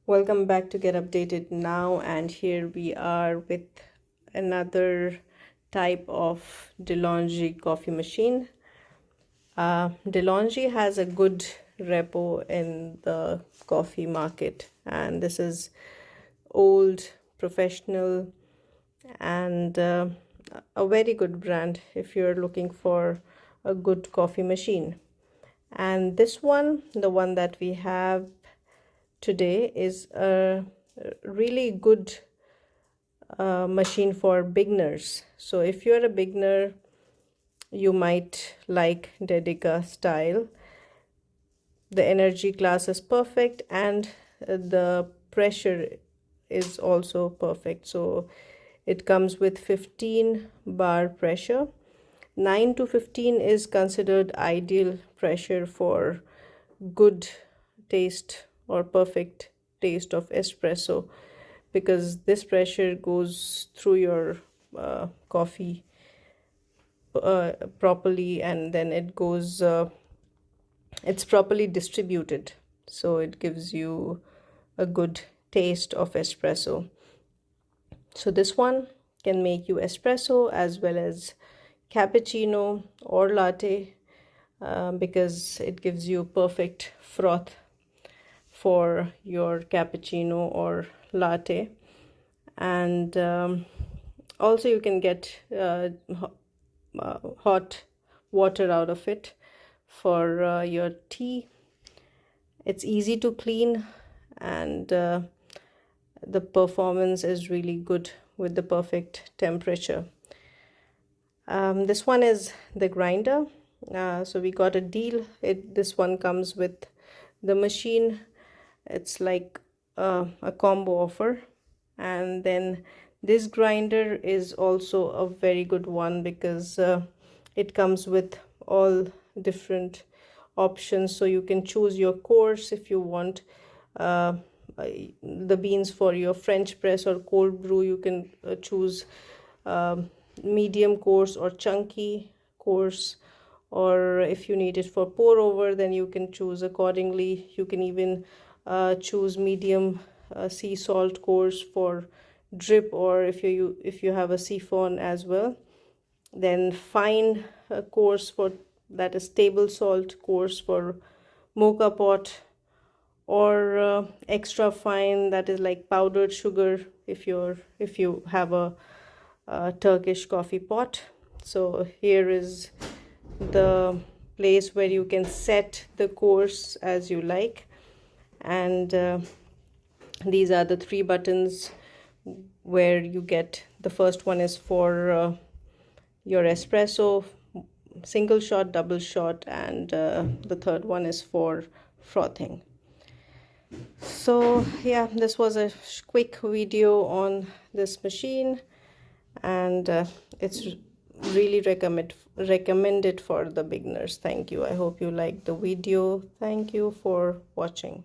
Welcome back to Get Updated Now, and here we are with another type of DeLonghi coffee machine. DeLonghi has a good repo in the coffee market, and this is old, professional, and a very good brand if you're looking for a good coffee machine. And this one, the one that we have today, is a really good machine for beginners. So if you're a beginner, you might like Dedica style. The energy class is perfect, and the pressure is also perfect. So it comes with 15 bar pressure. 9 to 15 is considered ideal pressure for good taste or perfect taste of espresso, because this pressure goes through your coffee properly, and then it goes it's properly distributed, so it gives you a good taste of espresso. So this one can make you espresso as well as cappuccino or latte, because it gives you perfect froth for your cappuccino or latte. And also you can get hot water out of it for your tea. It's easy to clean, and the performance is really good with the perfect temperature. This one is the grinder. So we got a deal. This one comes with the machine. It's like a combo offer. And then this grinder is also a very good one, because it comes with all different options. So you can choose your course if you want the beans for your French press or cold brew. You can choose medium course or chunky course, or if you need it for pour over, then you can choose accordingly. You can even choose medium sea salt course for drip, or if you have a siphon as well. Then fine course for that is table salt course for mocha pot, or extra fine, that is like powdered sugar if you have a Turkish coffee pot. So here is the place where you can set the course as you like, and these are the 3 buttons where you get. The first one is for your espresso, single shot, double shot, and the third one is for frothing. So yeah, this was a quick video on this machine, and it's really recommended for the beginners. Thank you. I hope you liked the video. Thank you for watching.